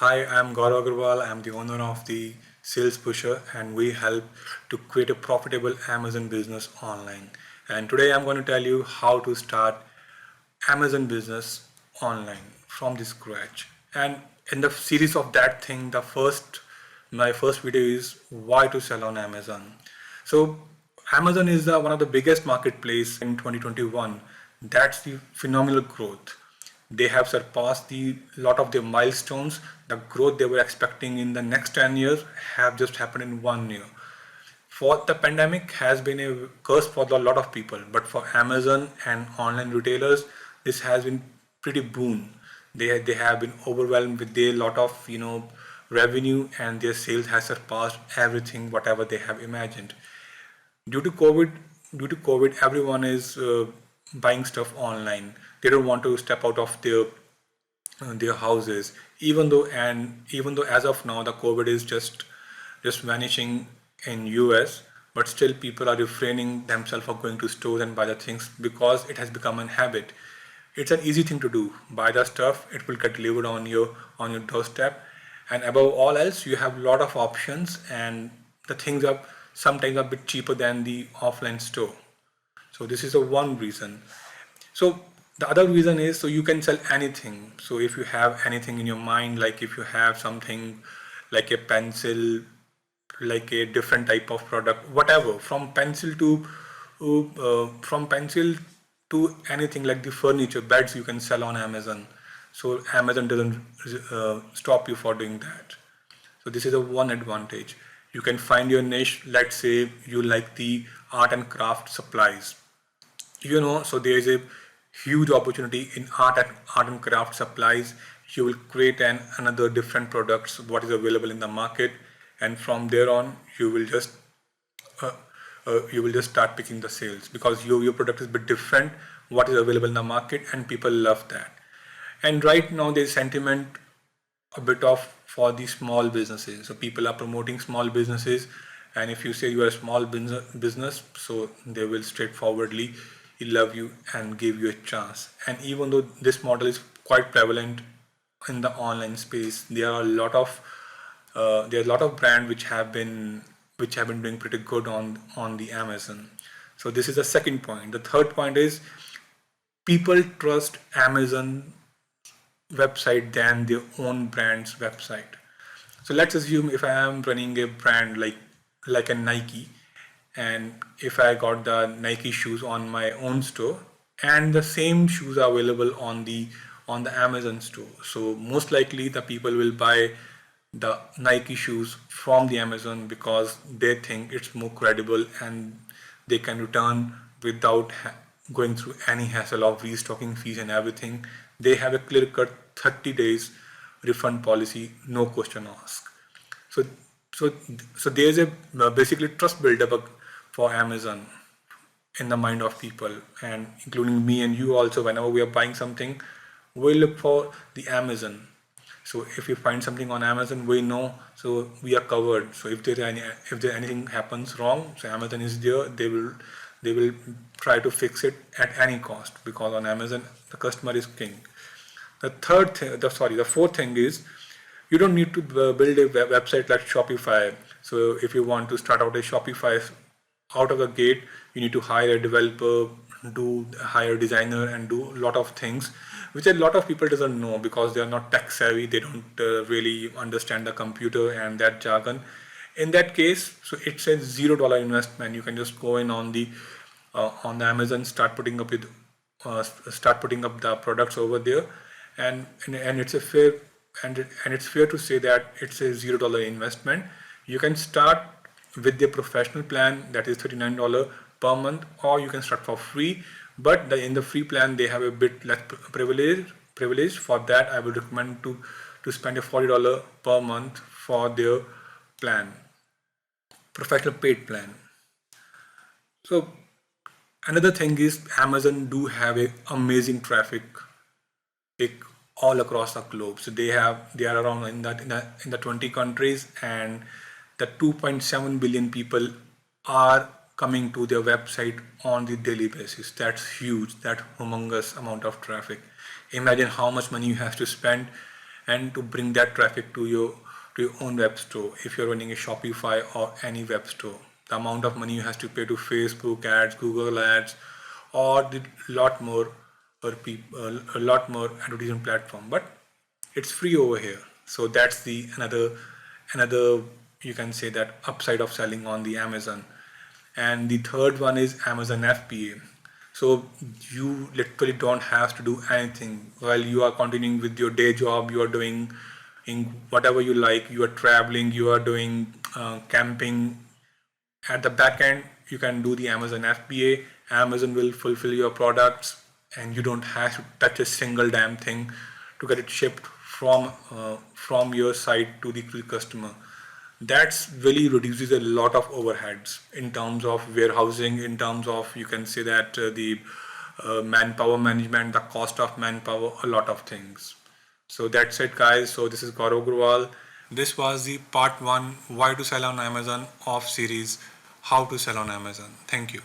Hi, I'm Gaurav Agarwal. I'm the owner of the Sales Pusher, and we help to create a profitable Amazon business online. And today I'm going to tell you how to start Amazon business online from the scratch. And in the series of that thing, my first video is why to sell on Amazon. So Amazon is one of the biggest marketplace in 2021. That's the phenomenal growth. They have surpassed the lot of their milestones. The growth they were expecting in the next 10 years have just happened in 1 year. For the pandemic has been a curse for a lot of people, but for Amazon and online retailers, this has been pretty boon. They have been overwhelmed with a lot of revenue, and their sales has surpassed everything whatever they have imagined. Due to covid due to covid, everyone is buying stuff online. They don't want to step out of their houses, even though as of now the covid is just vanishing in US, but still people are refraining themselves from going to stores and buy the things because it has become a habit. It's an easy thing to do. Buy the stuff, it will get delivered on your doorstep, and above all else, you have a lot of options, and the things are sometimes a bit cheaper than the offline store. So this is a one reason. So the other reason is, so you can sell anything. So if you have anything in your mind, like if you have something like a pencil, like a different type of product, whatever, from pencil to anything like the furniture, beds, you can sell on Amazon. So Amazon doesn't stop you for doing that. So this is a one advantage. You can find your niche. Let's say you like the art and craft supplies. So there is a huge opportunity in art and craft supplies. You will create another different products what is available in the market, and from there on uh, you will just start picking the sales because your product is a bit different what is available in the market, and people love that. And right now there's sentiment a bit of for the small businesses. So people are promoting small businesses, and if you say you are a small business, so they will straightforwardly love you and give you a chance. And even though this model is quite prevalent in the online space, there are a lot of brands which have been doing pretty good on the Amazon. So this is the second point. The third point is people trust Amazon website than their own brand's website. So let's assume if I am running a brand like a Nike, and if I got the Nike shoes on my own store, and the same shoes are available on the Amazon store. So most likely the people will buy the Nike shoes from the Amazon because they think it's more credible, and they can return without going through any hassle of restocking fees and everything. They have a clear cut 30 days refund policy, no question asked. So, so, so there's a basically trust buildup for Amazon in the mind of people, and including me and you also. Whenever we are buying something, we look for the Amazon. So if we find something on Amazon, we know, so we are covered. So if there anything happens wrong, so Amazon is there. They will try to fix it at any cost because on Amazon the customer is king. The fourth thing is you don't need to build a website like Shopify. So if you want to start out a Shopify out of the gate, you need to hire a developer, hire a designer, and do a lot of things, which a lot of people doesn't know because they are not tech savvy. They don't really understand the computer and that jargon. In that case, so it's a $0 investment. You can just go in on the Amazon, start putting up the products over there, and it's a fair and it's fair to say that it's a $0 investment. You can start with the professional plan, that is $39 per month, or you can start for free. But in the free plan they have a bit less privilege. For that I would recommend to spend a $40 per month for their plan, professional paid plan. So another thing is Amazon do have a amazing traffic like all across the globe. So they are around in the 20 countries, and the 2.7 billion people are coming to their website on the daily basis. That's huge. That humongous amount of traffic. Imagine how much money you have to spend and to bring that traffic to your own web store. If you're running a Shopify or any web store, the amount of money you have to pay to Facebook ads, Google ads, or the lot more or people a lot more advertising platform, but it's free over here. So that's the another you can say that upside of selling on the Amazon. And the third one is Amazon FBA. So you literally don't have to do anything while you are continuing with your day job. You are doing in whatever you like. You are traveling. You are doing camping. At the back end, you can do the Amazon FBA. Amazon will fulfill your products, and you don't have to touch a single damn thing to get it shipped from your site to the customer. That's really reduces a lot of overheads in terms of warehousing, in terms of you can say that the manpower management, the cost of manpower, a lot of things. So that's it, guys. So this is Gaurav Gurwal. This was the part one, why to sell on Amazon, of series, how to sell on Amazon. Thank you.